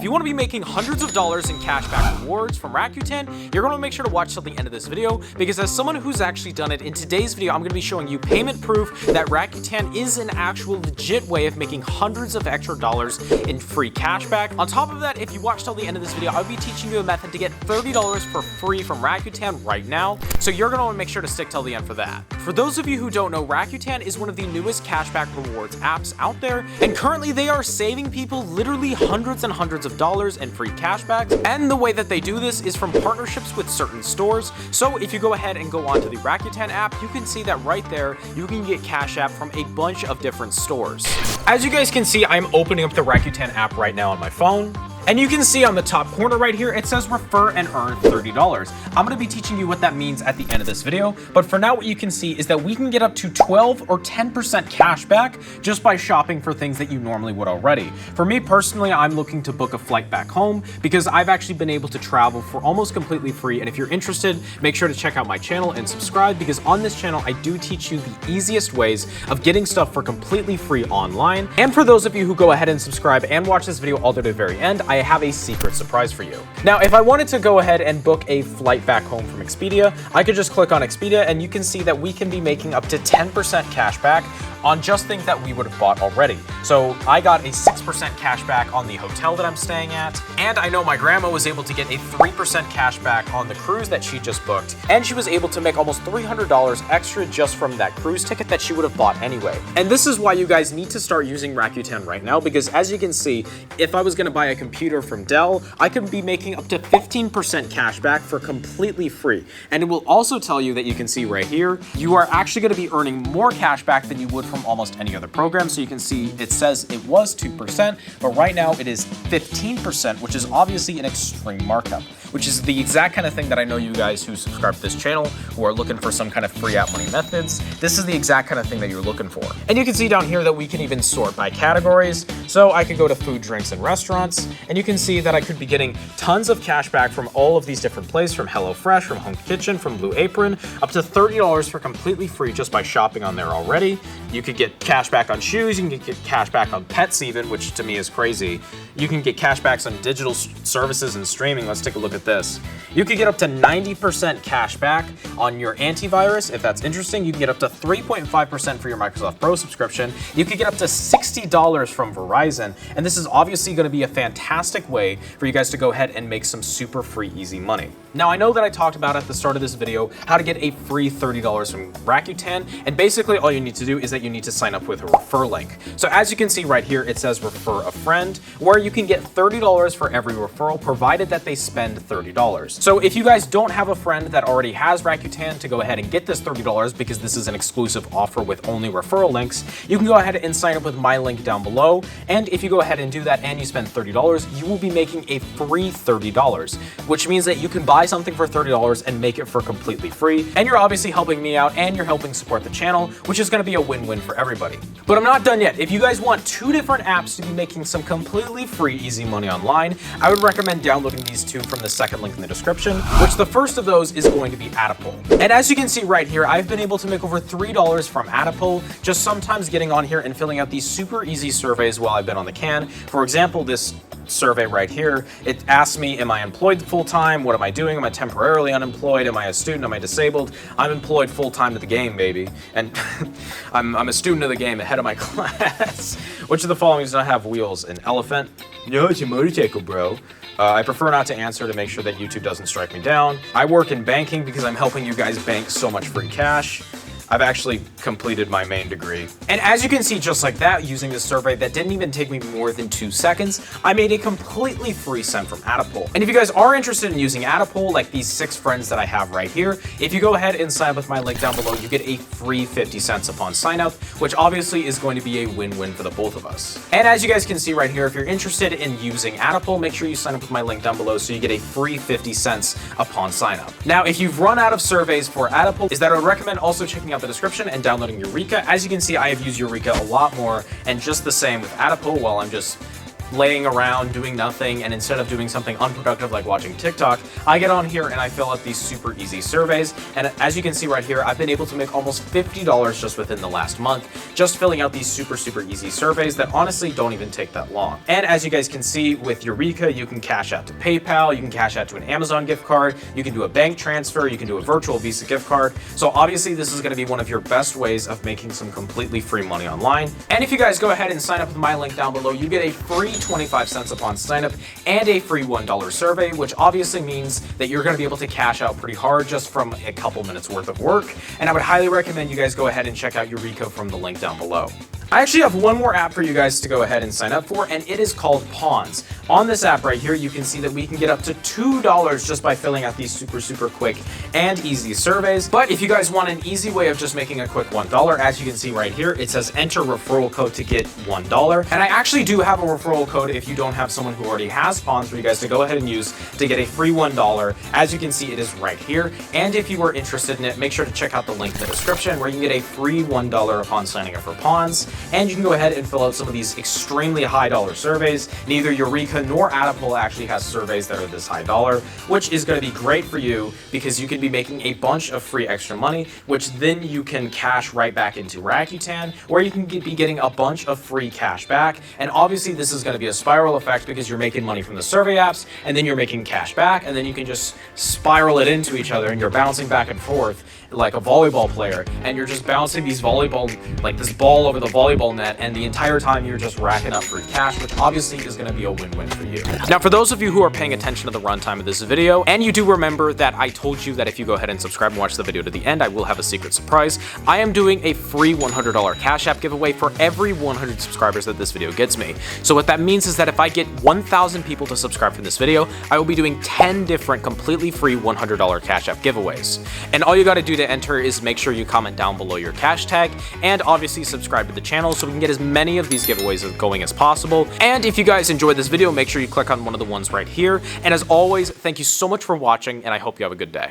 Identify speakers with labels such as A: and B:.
A: if you want to be making hundreds of dollars in cashback rewards from Rakuten, you're going to make sure to watch till the end of this video, because as someone who's actually done it, in today's video, I'm going to be showing you payment proof that Rakuten is an actual legit way of making hundreds of extra dollars in free cashback. On top of that, if you watch till the end of this video, I'll be teaching you a method to get $30 for free from Rakuten right now, so you're going to want to make sure to stick till the end for that. For those of you who don't know, Rakuten is one of the newest cashback rewards apps out there, and currently they are saving people literally hundreds and hundreds of dollars in free cashbacks, and the way that they do this is from partnerships with certain stores. So if you go ahead and go onto the Rakuten app, you can see that right there, you can get Cash App from a bunch of different stores. As you guys can see, I'm opening up the Rakuten app right now on my phone. And you can see on the top corner right here, it says refer and earn $30. I'm going to be teaching you what that means at the end of this video. But for now, what you can see is that we can get up to 12 or 10% cash back just by shopping for things that you normally would already. For me personally, I'm looking to book a flight back home because I've actually been able to travel for almost completely free. And if you're interested, make sure to check out my channel and subscribe, because on this channel, I do teach you the easiest ways of getting stuff for completely free online. And for those of you who go ahead and subscribe and watch this video all the way to the very end, I have a secret surprise for you. Now, if I wanted to go ahead and book a flight back home from Expedia, I could just click on Expedia and you can see that we can be making up to 10% cash back on just things that we would have bought already. So I got a 6% cash back on the hotel that I'm staying at, and I know my grandma was able to get a 3% cash back on the cruise that she just booked, and she was able to make almost $300 extra just from that cruise ticket that she would have bought anyway. And this is why you guys need to start using Rakuten right now, because as you can see, if I was gonna buy a computer from Dell, I could be making up to 15% cash back for completely free. And it will also tell you that you can see right here, you are actually gonna be earning more cash back than you would from almost any other program. So you can see it says it was 2%, but right now it is 15%, which is obviously an extreme markup, which is the exact kind of thing that I know you guys who subscribe to this channel who are looking for some kind of free app money methods. This is the exact kind of thing that you're looking for. And you can see down here that we can even sort by categories. So I could go to food, drinks, and restaurants, and you can see that I could be getting tons of cash back from all of these different places, from HelloFresh, from Home Kitchen, from Blue Apron, up to $30 for completely free just by shopping on there already. You could get cash back on shoes, you can get cash back on pets even, which to me is crazy. You can get cash backs on digital services and streaming. Let's take a look at this. You could get up to 90% cash back on your antivirus. If that's interesting, you can get up to 3.5% for your Microsoft Pro subscription. You could get up to $60 from Verizon. And this is obviously going to be a fantastic way for you guys to go ahead and make some super free, easy money. Now, I know that I talked about at the start of this video how to get a free $30 from Rakuten. And basically all you need to do is that you need to sign up with a refer link. So as you can see right here, it says refer a friend, where you can get $30 for every referral, provided that they spend $30. So if you guys don't have a friend that already has Rakuten to go ahead and get this $30, because this is an exclusive offer with only referral links, you can go ahead and sign up with my link down below. And if you go ahead and do that and you spend $30, you will be making a free $30, which means that you can buy something for $30 and make it for completely free. And you're obviously helping me out and you're helping support the channel, which is going to be a win-win for everybody. But I'm not done yet. If you guys want two different apps to be making some completely free, easy money online, I would recommend downloading these two from the second link in the description, which the first of those is going to be AttaPoll. And as you can see right here, I've been able to make over $3 from AttaPoll, just sometimes getting on here and filling out these super easy surveys while I've been on the can. For example, this survey right here, it asks me, am I employed full-time? What am I doing? Am I temporarily unemployed? Am I a student? Am I disabled? I'm employed full-time to the game, baby. And I'm a student of the game, ahead of my class. Which of the following does not have wheels? An elephant? No, it's a motorcycle, bro. I prefer not to answer to make sure that YouTube doesn't strike me down. I work in banking because I'm helping you guys bank so much free cash. I've actually completed my main degree. And as you can see, just like that, using this survey that didn't even take me more than 2 seconds, I made a completely free send from AttaPoll. And if you guys are interested in using AttaPoll, like these 6 friends that I have right here, if you go ahead and sign up with my link down below, you get a free 50 cents upon sign up, which obviously is going to be a win-win for the both of us. And as you guys can see right here, if you're interested in using AttaPoll, make sure you sign up with my link down below so you get a free 50 cents upon sign up. Now, if you've run out of surveys for AttaPoll, is that I would recommend also checking out the description and downloading Eureka. As you can see, I have used Eureka a lot more, and just the same with AttaPoll while I'm just laying around doing nothing, and instead of doing something unproductive like watching TikTok, I get on here and I fill out these super easy surveys. And as you can see right here, I've been able to make almost $50 just within the last month, just filling out these super easy surveys that honestly don't even take that long. And as you guys can see with Eureka, you can cash out to PayPal, you can cash out to an Amazon gift card, you can do a bank transfer, you can do a virtual Visa gift card. So obviously this is going to be one of your best ways of making some completely free money online. And if you guys go ahead and sign up with my link down below, you get a free 25 cents upon sign up and a free $1 survey, which obviously means that you're going to be able to cash out pretty hard just from a couple minutes worth of work. And I would highly recommend you guys go ahead and check out Eureka from the link down below. I actually have one more app for you guys to go ahead and sign up for, and it is called Pawns. On this app right here, you can see that we can get up to $2 just by filling out these super quick and easy surveys. But if you guys want an easy way of just making a quick $1, as you can see right here, it says enter referral code to get $1. And I actually do have a referral code if you don't have someone who already has Pawns for you guys to go ahead and use to get a free $1. As you can see, it is right here. And if you are interested in it, make sure to check out the link in the description where you can get a free $1 upon signing up for Pawns. And you can go ahead and fill out some of these extremely high dollar surveys. Neither Eureka nor AttaPoll actually has surveys that are this high dollar, which is going to be great for you because you can be making a bunch of free extra money, which then you can cash right back into Rakuten, or you can be getting a bunch of free cash back. And obviously this is going to be a spiral effect because you're making money from the survey apps, and then you're making cash back, and then you can just spiral it into each other, and you're bouncing back and forth like a volleyball player, and you're just bouncing these like this ball over the volleyball net, and the entire time you're just racking up free cash, which obviously is going to be a win-win for you. Now, for those of you who are paying attention to the runtime of this video, and you do remember that I told you that if you go ahead and subscribe and watch the video to the end, I will have a secret surprise. I am doing a free $100 Cash App giveaway for every 100 subscribers that this video gets me. So what that means is that if I get 1,000 people to subscribe for this video, I will be doing 10 different completely free $100 Cash App giveaways. And all you got to do to enter is make sure you comment down below your cash tag, and obviously subscribe to the channel so we can get as many of these giveaways going as possible. And if you guys enjoyed this video, make sure you click on one of the ones right here. And as always, thank you so much for watching, and I hope you have a good day.